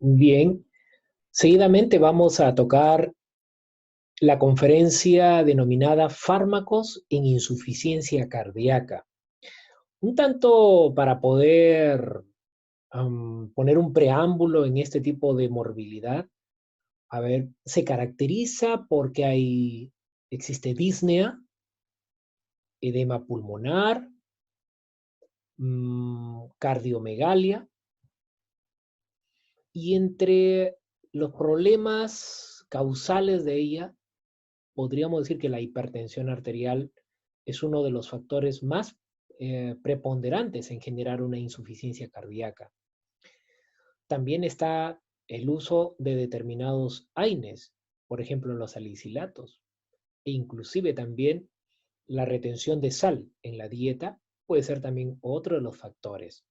Bien, seguidamente vamos a tocar la conferencia denominada Fármacos en insuficiencia cardíaca. Un tanto para poder poner un preámbulo en este tipo de morbilidad. A ver, se caracteriza porque existe disnea, edema pulmonar, cardiomegalia, y entre los problemas causales de ella podríamos decir que la hipertensión arterial es uno de los factores más preponderantes en generar una insuficiencia cardíaca. También está el uso de determinados AINES, por ejemplo los salicilatos, e inclusive también la retención de sal en la dieta puede ser también otro de los factores.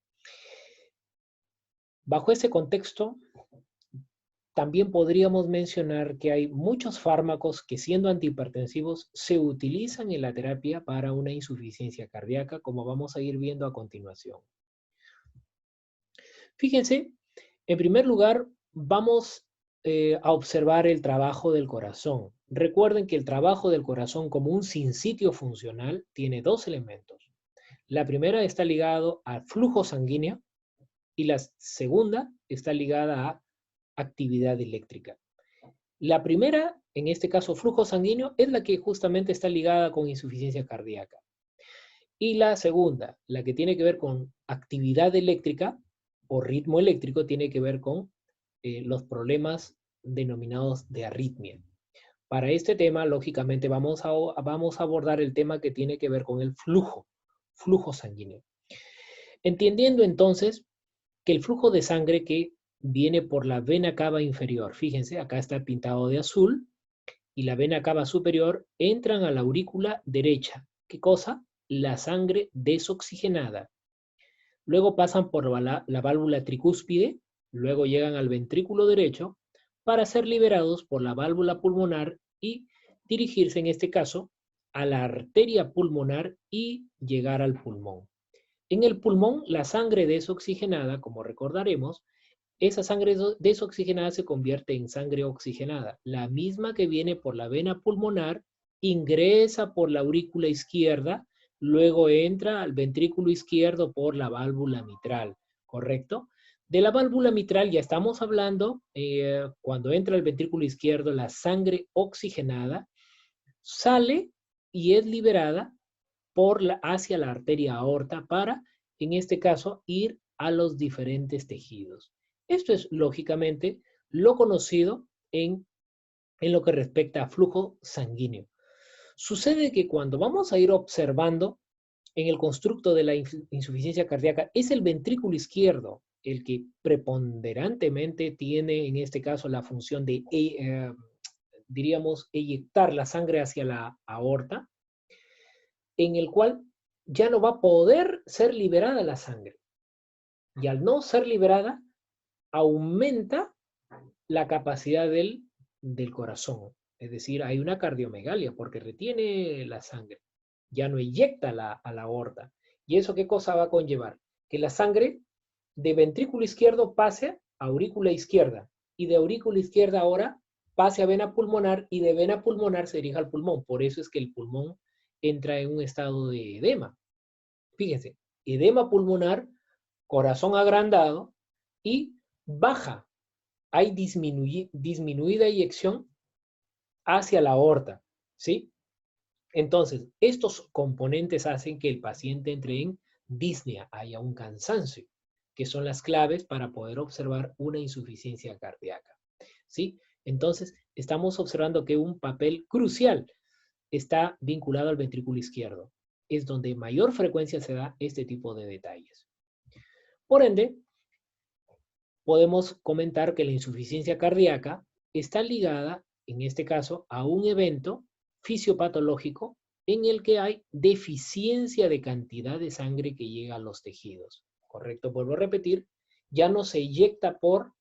Bajo ese contexto, también podríamos mencionar que hay muchos fármacos que, siendo antihipertensivos, se utilizan en la terapia para una insuficiencia cardíaca, como vamos a ir viendo a continuación. Fíjense, en primer lugar, vamos a observar el trabajo del corazón. Recuerden que el trabajo del corazón como un sinsitio funcional tiene dos elementos. La primera está ligado al flujo sanguíneo y la segunda está ligada a actividad eléctrica. La primera, en este caso flujo sanguíneo, es la que justamente está ligada con insuficiencia cardíaca. Y la segunda, la que tiene que ver con actividad eléctrica o ritmo eléctrico, tiene que ver con los problemas denominados de arritmia. Para este tema, lógicamente, vamos a abordar el tema que tiene que ver con el flujo sanguíneo. Entendiendo entonces que el flujo de sangre que viene por la vena cava inferior, fíjense, acá está pintado de azul, y la vena cava superior entran a la aurícula derecha. ¿Qué cosa? La sangre desoxigenada. Luego pasan por la válvula tricúspide, luego llegan al ventrículo derecho para ser liberados por la válvula pulmonar y dirigirse en este caso a la arteria pulmonar y llegar al pulmón. En el pulmón, la sangre desoxigenada, como recordaremos, esa sangre desoxigenada se convierte en sangre oxigenada. La misma que viene por la vena pulmonar, ingresa por la aurícula izquierda, luego entra al ventrículo izquierdo por la válvula mitral, ¿correcto? De la válvula mitral ya estamos hablando, cuando entra al ventrículo izquierdo, la sangre oxigenada sale y es liberada hacia la arteria aorta para, en este caso, ir a los diferentes tejidos. Esto es, lógicamente, lo conocido en lo que respecta a flujo sanguíneo. Sucede que cuando vamos a ir observando en el constructo de la insuficiencia cardíaca, es el ventrículo izquierdo el que preponderantemente tiene, en este caso, la función de, diríamos, eyectar la sangre hacia la aorta, en el cual ya no va a poder ser liberada la sangre. Y al no ser liberada, aumenta la capacidad del corazón. Es decir, hay una cardiomegalia porque retiene la sangre. Ya no eyecta a la aorta. ¿Y eso qué cosa va a conllevar? Que la sangre de ventrículo izquierdo pase a aurícula izquierda. Y de aurícula izquierda ahora pase a vena pulmonar y de vena pulmonar se dirija al pulmón. Por eso es que el pulmón entra en un estado de edema. Fíjense, edema pulmonar, corazón agrandado y baja. Hay disminuida eyección hacia la aorta, ¿sí? Entonces, estos componentes hacen que el paciente entre en disnea, haya un cansancio, que son las claves para poder observar una insuficiencia cardíaca, ¿sí? Entonces, estamos observando que un papel crucial está vinculado al ventrículo izquierdo. Es donde mayor frecuencia se da este tipo de detalles. Por ende, podemos comentar que la insuficiencia cardíaca está ligada, en este caso, a un evento fisiopatológico en el que hay deficiencia de cantidad de sangre que llega a los tejidos. ¿Correcto? Vuelvo a repetir, ya no se eyecta con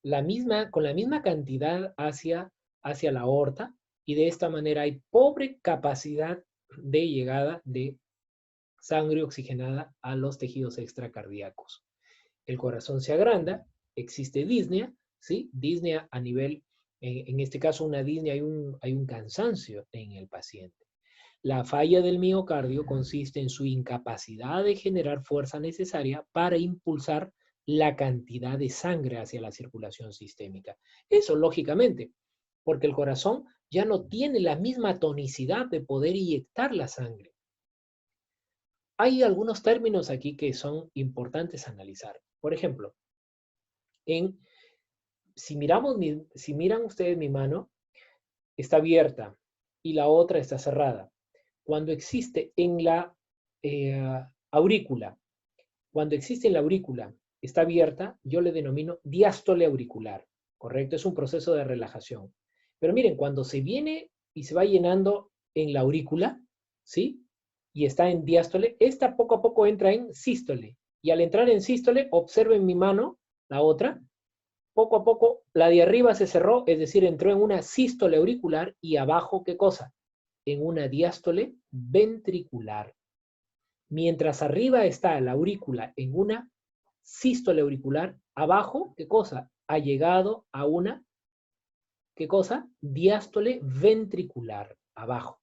la misma cantidad hacia la aorta, y de esta manera hay pobre capacidad de llegada de sangre oxigenada a los tejidos extracardíacos. El corazón se agranda, existe disnea ¿sí? Disnea a nivel, en este caso una disnea, hay un cansancio en el paciente. La falla del miocardio consiste en su incapacidad de generar fuerza necesaria para impulsar la cantidad de sangre hacia la circulación sistémica. Eso, lógicamente, porque el corazón ya no tiene la misma tonicidad de poder inyectar la sangre. Hay algunos términos aquí que son importantes analizar. Por ejemplo, si miran ustedes mi mano, está abierta y la otra está cerrada. Cuando existe en la aurícula, está abierta, yo le denomino diástole auricular, ¿correcto? Es un proceso de relajación. Pero miren, cuando se viene y se va llenando en la aurícula, ¿sí? Y está en diástole, esta poco a poco entra en sístole. Y al entrar en sístole, observen mi mano, la otra, poco a poco la de arriba se cerró, es decir, entró en una sístole auricular y abajo, ¿qué cosa? En una diástole ventricular. Mientras arriba está la aurícula en una sístole auricular, abajo, ¿qué cosa? Ha llegado a una, ¿qué cosa? Diástole ventricular, abajo.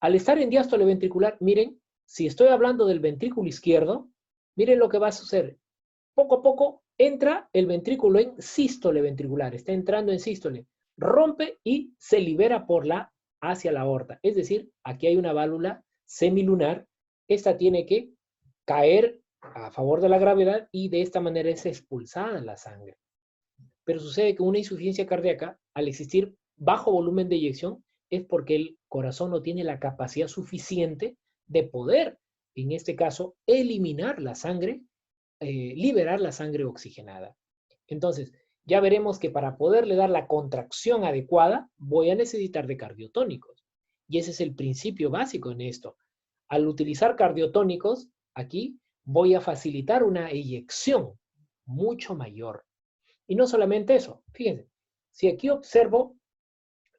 Al estar en diástole ventricular, miren, si estoy hablando del ventrículo izquierdo, miren lo que va a suceder. Poco a poco entra el ventrículo en sístole ventricular, está entrando en sístole, rompe y se libera hacia la aorta. Es decir, aquí hay una válvula semilunar, esta tiene que caer a favor de la gravedad y de esta manera es expulsada la sangre. Pero sucede que una insuficiencia cardíaca, al existir bajo volumen de eyección, es porque el corazón no tiene la capacidad suficiente de poder, en este caso, eliminar la sangre, liberar la sangre oxigenada. Entonces, ya veremos que para poderle dar la contracción adecuada, voy a necesitar de cardiotónicos. Y ese es el principio básico en esto. Al utilizar cardiotónicos, aquí voy a facilitar una eyección mucho mayor. Y no solamente eso, fíjense, si aquí observo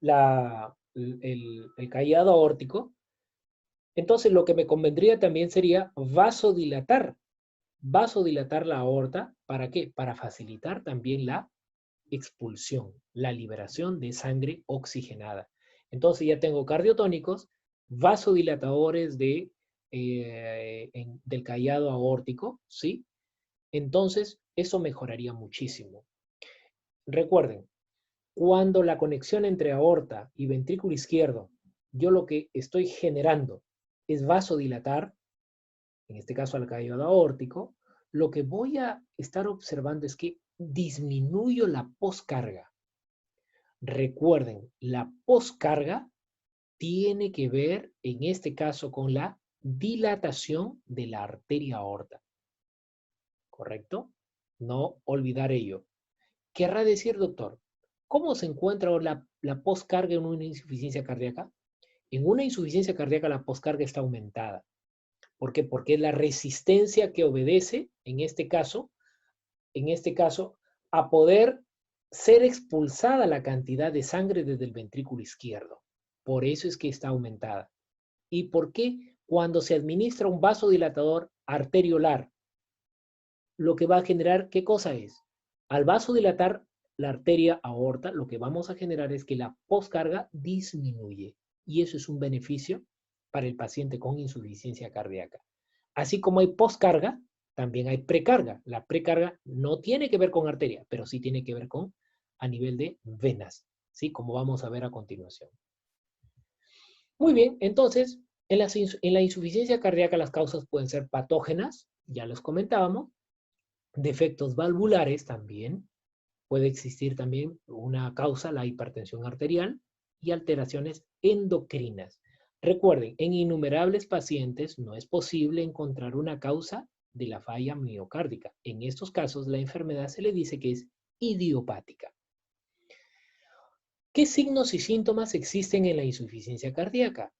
el callado aórtico, entonces lo que me convendría también sería vasodilatar la aorta. ¿Para qué? Para facilitar también la expulsión, la liberación de sangre oxigenada. Entonces ya tengo cardiotónicos, vasodilatadores del callado aórtico, ¿sí? Entonces eso mejoraría muchísimo. Recuerden, cuando la conexión entre aorta y ventrículo izquierdo, yo lo que estoy generando es vasodilatar, en este caso al callado aórtico, lo que voy a estar observando es que disminuyo la poscarga. Recuerden, la poscarga tiene que ver, en este caso, con la dilatación de la arteria aorta. ¿Correcto? No olvidar ello. Querrá decir, doctor, ¿cómo se encuentra la poscarga en una insuficiencia cardíaca? En una insuficiencia cardíaca la poscarga está aumentada. ¿Por qué? Porque es la resistencia que obedece, en este caso, a poder ser expulsada la cantidad de sangre desde el ventrículo izquierdo. Por eso es que está aumentada. ¿Y por qué? Cuando se administra un vasodilatador arteriolar, lo que va a generar, ¿qué cosa es? Al vasodilatar la arteria aorta, lo que vamos a generar es que la poscarga disminuye. Y eso es un beneficio para el paciente con insuficiencia cardíaca. Así como hay poscarga, también hay precarga. La precarga no tiene que ver con arteria, pero sí tiene que ver con a nivel de venas, ¿sí? Como vamos a ver a continuación. Muy bien, entonces, en la insuficiencia cardíaca las causas pueden ser patógenas, ya los comentábamos, defectos valvulares también, puede existir también una causa, la hipertensión arterial, y alteraciones endocrinas. Recuerden, en innumerables pacientes no es posible encontrar una causa de la falla miocárdica. En estos casos, la enfermedad se le dice que es idiopática. ¿Qué signos y síntomas existen en la insuficiencia cardíaca?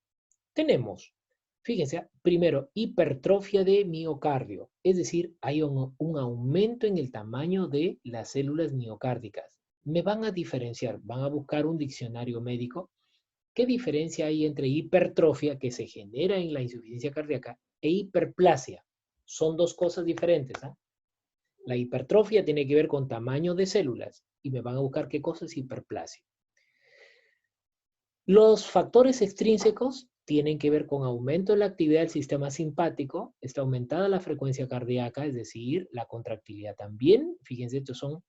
Tenemos, fíjense, primero, hipertrofia de miocardio, es decir, hay un aumento en el tamaño de las células miocárdicas. Me van a diferenciar, van a buscar un diccionario médico. ¿Qué diferencia hay entre hipertrofia que se genera en la insuficiencia cardíaca e hiperplasia? Son dos cosas diferentes, ¿eh? La hipertrofia tiene que ver con tamaño de células y me van a buscar qué cosa es hiperplasia. Los factores extrínsecos tienen que ver con aumento de la actividad del sistema simpático, está aumentada la frecuencia cardíaca, es decir, la contractilidad también. Fíjense, estos son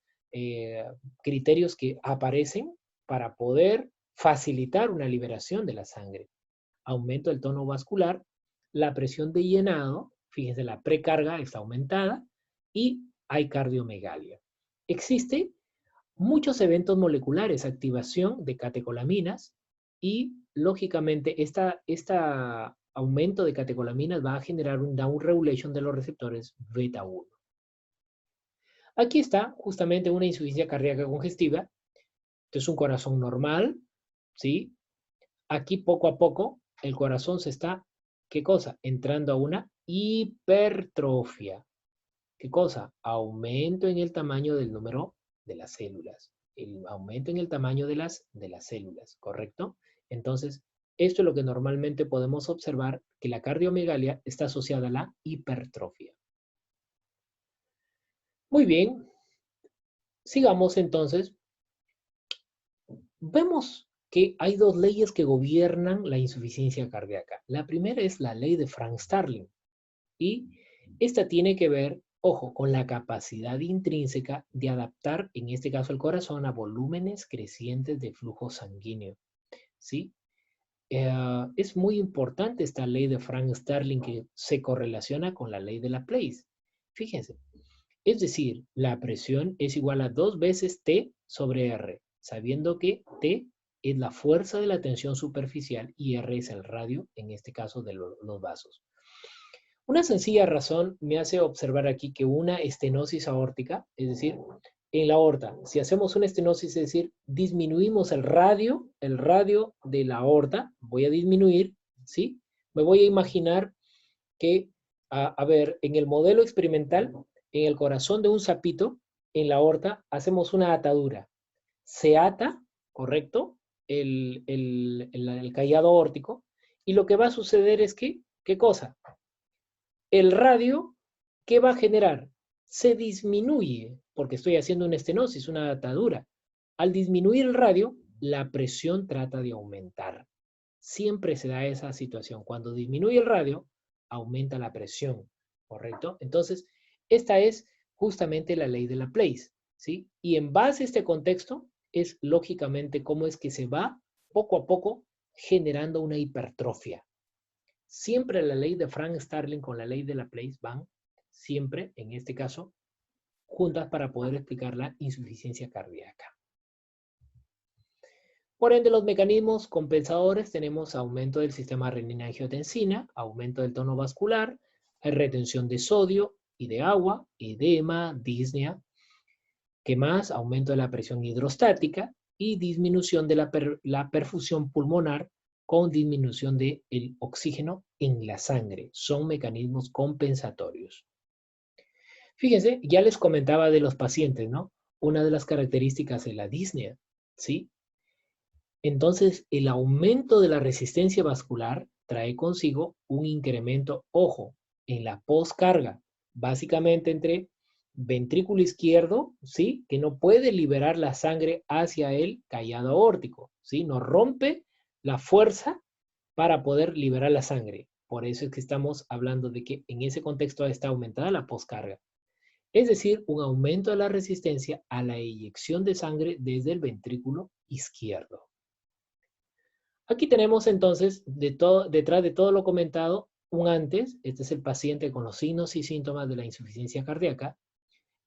criterios que aparecen para poder facilitar una liberación de la sangre. Aumento del tono vascular, la presión de llenado, fíjense, la precarga está aumentada y hay cardiomegalia. Existen muchos eventos moleculares, activación de catecolaminas y, lógicamente, este aumento de catecolaminas va a generar un down regulation de los receptores beta 1. Aquí está justamente una insuficiencia cardíaca congestiva. Esto es un corazón normal, ¿sí? Aquí poco a poco el corazón se está, ¿qué cosa? Entrando a una hipertrofia. ¿Qué cosa? Aumento en el tamaño del número de las células. El aumento en el tamaño de las células, ¿correcto? Entonces, esto es lo que normalmente podemos observar, que la cardiomegalia está asociada a la hipertrofia. Muy bien. Sigamos entonces. Vemos que hay dos leyes que gobiernan la insuficiencia cardíaca. La primera es la ley de Frank-Starling y esta tiene que ver, ojo, con la capacidad intrínseca de adaptar, en este caso el corazón, a volúmenes crecientes de flujo sanguíneo. ¿Sí? Es muy importante esta ley de Frank-Starling que se correlaciona con la ley de Laplace. Fíjense, es decir, la presión es igual a 2 veces T sobre R, sabiendo que T es la fuerza de la tensión superficial y R es el radio, en este caso de los vasos. Una sencilla razón me hace observar aquí que una estenosis aórtica, es decir, en la aorta, si hacemos una estenosis, es decir, disminuimos el radio de la aorta, voy a disminuir, ¿sí? Me voy a imaginar que, a ver, en el modelo experimental, en el corazón de un sapito, en la aorta, hacemos una atadura. Se ata, ¿correcto? El callado aórtico, y lo que va a suceder es que, ¿qué cosa? El radio, ¿qué va a generar? Se disminuye, porque estoy haciendo una estenosis, una atadura. Al disminuir el radio, la presión trata de aumentar. Siempre se da esa situación. Cuando disminuye el radio, aumenta la presión, ¿correcto? Entonces, esta es justamente la ley de Laplace, ¿sí? Y en base a este contexto, es lógicamente cómo es que se va poco a poco generando una hipertrofia. Siempre la ley de Frank-Starling con la ley de Laplace van siempre, en este caso, juntas para poder explicar la insuficiencia cardíaca. Por ende, los mecanismos compensadores tenemos aumento del sistema renina-angiotensina, aumento del tono vascular, retención de sodio y de agua, edema, disnea. ¿Qué más? Aumento de la presión hidrostática y disminución de la perfusión pulmonar con disminución del oxígeno en la sangre. Son mecanismos compensatorios. Fíjense, ya les comentaba de los pacientes, ¿no? Una de las características es la disnea, ¿sí? Entonces, el aumento de la resistencia vascular trae consigo un incremento, ojo, en la poscarga, básicamente entre ventrículo izquierdo, ¿sí? Que no puede liberar la sangre hacia el callado aórtico, ¿sí? No rompe la fuerza para poder liberar la sangre. Por eso es que estamos hablando de que en ese contexto está aumentada la poscarga. Es decir, un aumento de la resistencia a la eyección de sangre desde el ventrículo izquierdo. Aquí tenemos entonces, detrás de todo lo comentado, un antes. Este es el paciente con los signos y síntomas de la insuficiencia cardíaca.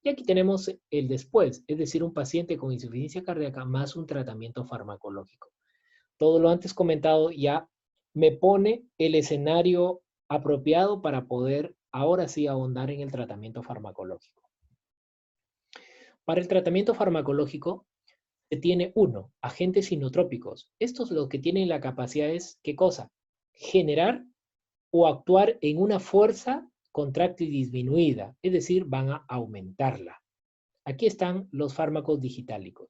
Y aquí tenemos el después, es decir, un paciente con insuficiencia cardíaca más un tratamiento farmacológico. Todo lo antes comentado ya me pone el escenario apropiado para poder ahora sí ahondar en el tratamiento farmacológico. Para el tratamiento farmacológico se tiene uno, agentes inotrópicos. Estos lo que tienen la capacidad es, ¿qué cosa? Generar o actuar en una fuerza contráctil disminuida, es decir, van a aumentarla. Aquí están los fármacos digitálicos.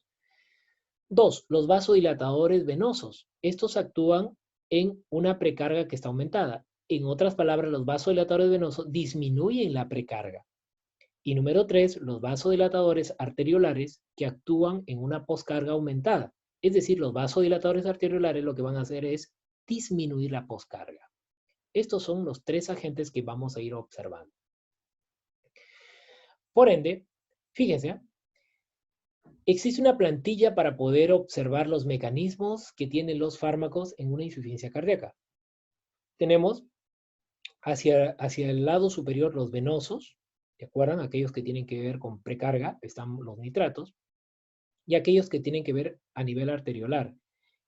2. Los vasodilatadores venosos. Estos actúan en una precarga que está aumentada. En otras palabras, los vasodilatadores venosos disminuyen la precarga. Y número 3, los vasodilatadores arteriolares que actúan en una poscarga aumentada. Es decir, los vasodilatadores arteriolares lo que van a hacer es disminuir la poscarga. Estos son los 3 agentes que vamos a ir observando. Por ende, fíjense, existe una plantilla para poder observar los mecanismos que tienen los fármacos en una insuficiencia cardíaca. Tenemos hacia el lado superior los venosos, ¿de acuerdo? Aquellos que tienen que ver con precarga, están los nitratos, y aquellos que tienen que ver a nivel arteriolar,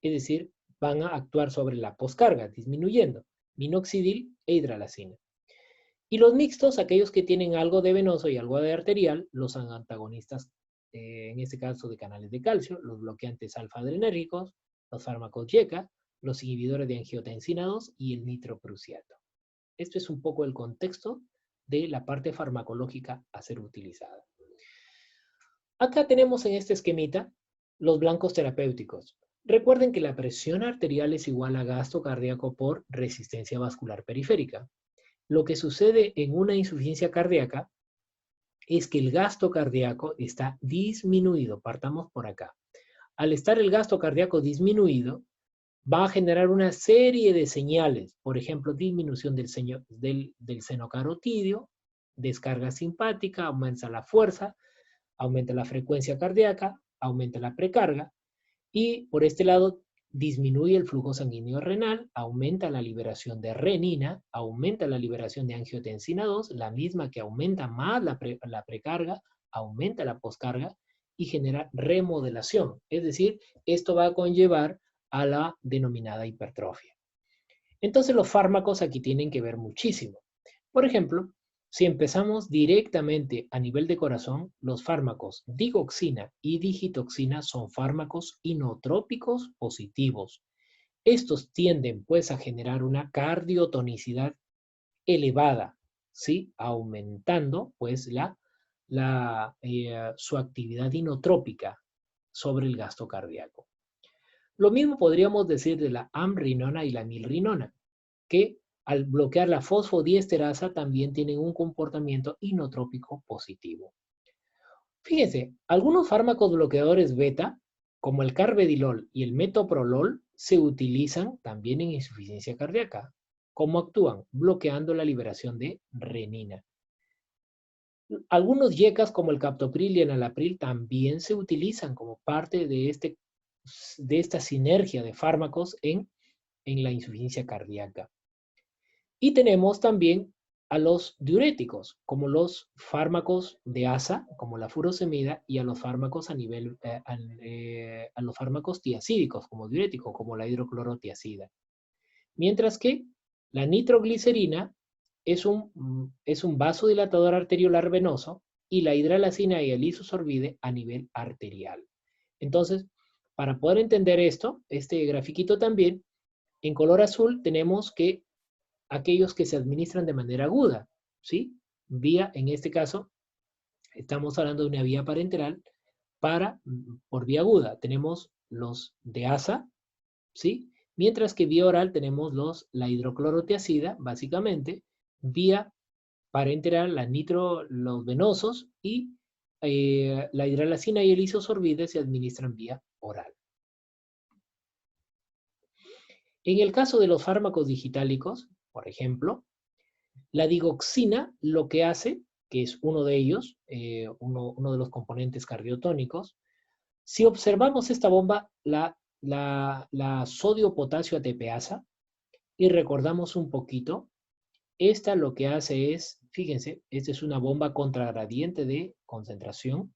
es decir, van a actuar sobre la poscarga, disminuyendo minoxidil e hidralacina. Y los mixtos, aquellos que tienen algo de venoso y algo de arterial, los antagonistas, en este caso de canales de calcio, los bloqueantes alfa-adrenérgicos, los fármacos YECA, los inhibidores de angiotensina 2 y el nitroprusiato. Esto es un poco el contexto de la parte farmacológica a ser utilizada. Acá tenemos en este esquemita los blancos terapéuticos. Recuerden que la presión arterial es igual a gasto cardíaco por resistencia vascular periférica. Lo que sucede en una insuficiencia cardíaca es que el gasto cardíaco está disminuido. Partamos por acá. Al estar el gasto cardíaco disminuido, va a generar una serie de señales. Por ejemplo, disminución del seno carotidio, descarga simpática, aumenta la fuerza, aumenta la frecuencia cardíaca, aumenta la precarga. Y por este lado, disminuye el flujo sanguíneo renal, aumenta la liberación de renina, aumenta la liberación de angiotensina 2, la misma que aumenta más la precarga, aumenta la poscarga y genera remodelación. Es decir, esto va a conllevar a la denominada hipertrofia. Entonces los fármacos aquí tienen que ver muchísimo. Por ejemplo, si empezamos directamente a nivel de corazón, los fármacos digoxina y digitoxina son fármacos inotrópicos positivos. Estos tienden pues a generar una cardiotonicidad elevada, ¿sí? Aumentando pues su actividad inotrópica sobre el gasto cardíaco. Lo mismo podríamos decir de la amrinona y la milrinona, que al bloquear la fosfodiesterasa también tienen un comportamiento inotrópico positivo. Fíjense, algunos fármacos bloqueadores beta, como el carvedilol y el metoprolol, se utilizan también en insuficiencia cardíaca. ¿Cómo actúan? Bloqueando la liberación de renina. Algunos YECAs como el captopril y el enalapril también se utilizan como parte de esta sinergia de fármacos en la insuficiencia cardíaca. Y tenemos también a los diuréticos, como los fármacos de ASA, como la furosemida, y a los fármacos a los fármacos tiacídicos, como diuréticos, como la hidroclorotiazida. Mientras que la nitroglicerina es un vasodilatador arteriolar venoso y la hidralacina y el isosorbide a nivel arterial. Entonces, para poder entender esto, este grafiquito también, en color azul tenemos que aquellos que se administran de manera aguda, ¿sí? Vía, en este caso, estamos hablando de una vía parenteral por vía aguda. Tenemos los de ASA, ¿sí? Mientras que vía oral tenemos la hidroclorotiazida, básicamente, vía parenteral, los venosos y la hidralacina y el isosorbide se administran vía oral. En el caso de los fármacos digitálicos, por ejemplo, la digoxina lo que hace, que es uno de ellos, uno de los componentes cardiotónicos, si observamos esta bomba, la sodio-potasio ATPasa, y recordamos un poquito, esta lo que hace es, fíjense, esta es una bomba contragradiente de concentración,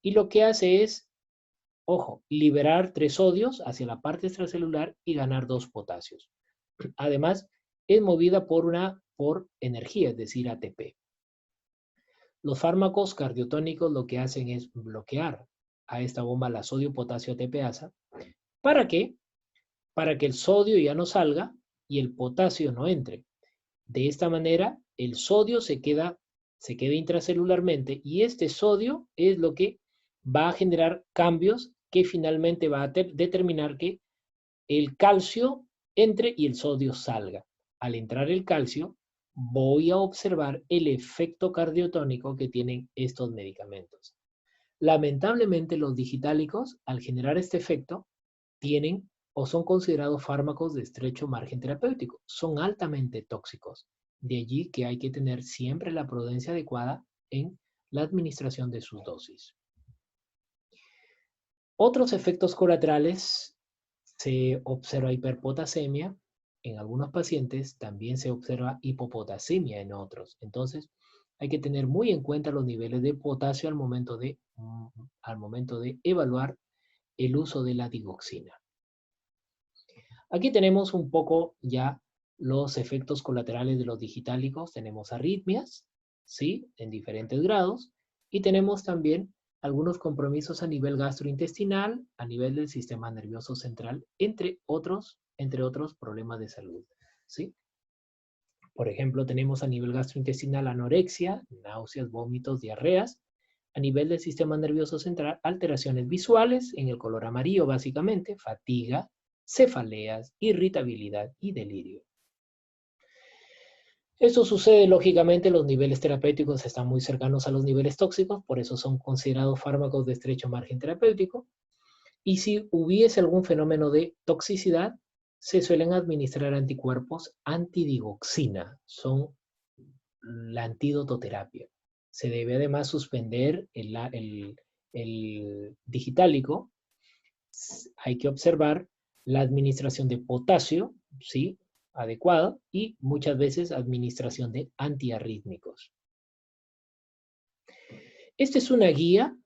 y lo que hace es, ojo, liberar 3 sodios hacia la parte extracelular y ganar 2 potasios. Además, es movida por energía, es decir, ATP. Los fármacos cardiotónicos lo que hacen es bloquear a esta bomba la sodio-potasio ATPasa. ¿Para qué? Para que el sodio ya no salga y el potasio no entre. De esta manera, el sodio se queda intracelularmente y este sodio es lo que va a generar cambios que finalmente va a determinar que el calcio entre y el sodio salga. Al entrar el calcio, voy a observar el efecto cardiotónico que tienen estos medicamentos. Lamentablemente, los digitálicos, al generar este efecto, tienen o son considerados fármacos de estrecho margen terapéutico. Son altamente tóxicos. De allí que hay que tener siempre la prudencia adecuada en la administración de sus dosis. Otros efectos colaterales, se observa hiperpotasemia en algunos pacientes, también se observa hipopotasemia en otros. Entonces, hay que tener muy en cuenta los niveles de potasio al momento de evaluar el uso de la digoxina. Aquí tenemos un poco ya los efectos colaterales de los digitálicos. Tenemos arritmias, ¿sí? En diferentes grados. Y tenemos también algunos compromisos a nivel gastrointestinal, a nivel del sistema nervioso central, entre otros problemas de salud, ¿sí? Por ejemplo, tenemos a nivel gastrointestinal anorexia, náuseas, vómitos, diarreas. A nivel del sistema nervioso central, alteraciones visuales en el color amarillo básicamente, fatiga, cefaleas, irritabilidad y delirio. Esto sucede lógicamente, los niveles terapéuticos están muy cercanos a los niveles tóxicos, por eso son considerados fármacos de estrecho margen terapéutico. Y si hubiese algún fenómeno de toxicidad, se suelen administrar anticuerpos antidigoxina, son la antídototerapia. Se debe además suspender el digitálico. Hay que observar la administración de potasio, ¿sí? Adecuada, y muchas veces administración de antiarrítmicos. Esta es una guía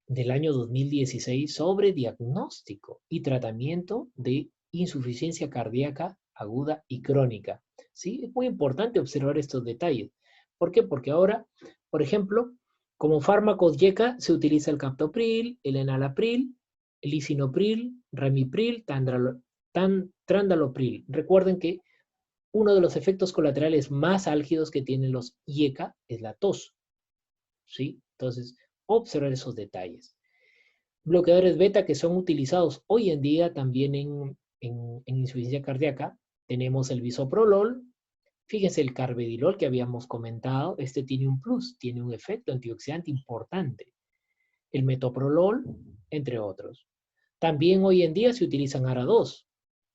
del año 2016 sobre diagnóstico y tratamiento de insuficiencia cardíaca aguda y crónica. ¿Sí? Es muy importante observar estos detalles. ¿Por qué? Porque ahora, por ejemplo, como fármacos YECA se utiliza el captopril, el enalapril, el lisinopril, ramipril, trandalopril. Recuerden que uno de los efectos colaterales más álgidos que tienen los YECA es la tos. ¿Sí? Entonces, observar esos detalles. Bloqueadores beta que son utilizados hoy en día también en insuficiencia cardíaca. Tenemos el bisoprolol. Fíjense el carvedilol que habíamos comentado. Este tiene un plus, tiene un efecto antioxidante importante. El metoprolol, entre otros. También hoy en día se utilizan ARA2,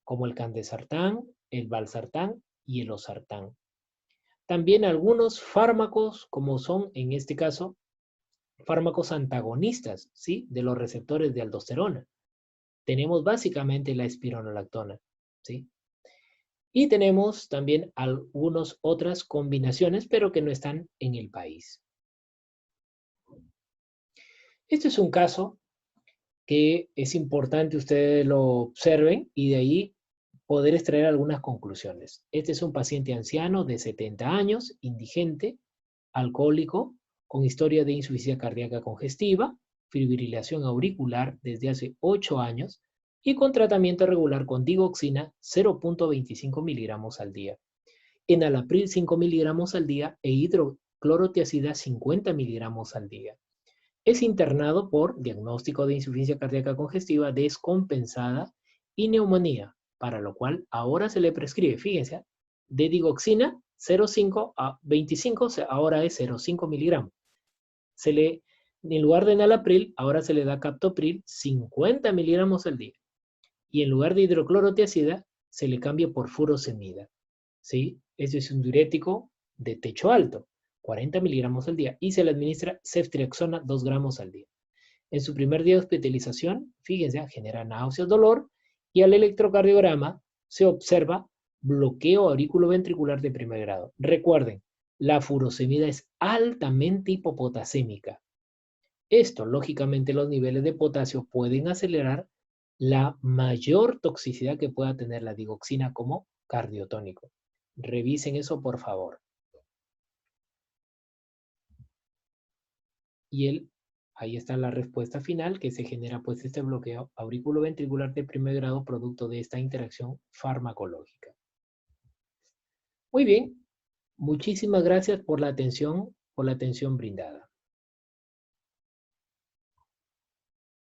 como el candesartán, el valsartán y el losartán. También algunos fármacos, como son en este caso fármacos antagonistas, ¿sí? De los receptores de aldosterona. Tenemos básicamente la espironolactona, ¿sí? Y tenemos también algunas otras combinaciones, pero que no están en el país. Este es un caso que es importante ustedes lo observen y de ahí poder extraer algunas conclusiones. Este es un paciente anciano de 70 años, indigente, alcohólico, con historia de insuficiencia cardíaca congestiva, fibrilación auricular desde hace 8 años y con tratamiento regular con digoxina 0.25 miligramos al día, enalapril 5 miligramos al día e hidroclorotiazida 50 miligramos al día. Es internado por diagnóstico de insuficiencia cardíaca congestiva descompensada y neumonía, para lo cual ahora se le prescribe, fíjense, de digoxina 0.5 a 25, ahora es 0.5 miligramos. En lugar de enalapril, ahora se le da captopril 50 miligramos al día. Y en lugar de hidroclorotiazida, se le cambia por furosemida. ¿Sí? Este es un diurético de techo alto, 40 miligramos al día. Y se le administra ceftriaxona 2 gramos al día. En su primer día de hospitalización, fíjense, genera náuseas, dolor, y al electrocardiograma se observa bloqueo auriculoventricular de primer grado. Recuerden, la furosemida es altamente hipopotasémica. Esto, lógicamente, los niveles de potasio pueden acelerar la mayor toxicidad que pueda tener la digoxina como cardiotónico. Revisen eso, por favor. Y ahí está la respuesta final, que se genera pues este bloqueo auriculoventricular de primer grado producto de esta interacción farmacológica. Muy bien, muchísimas gracias por la atención brindada.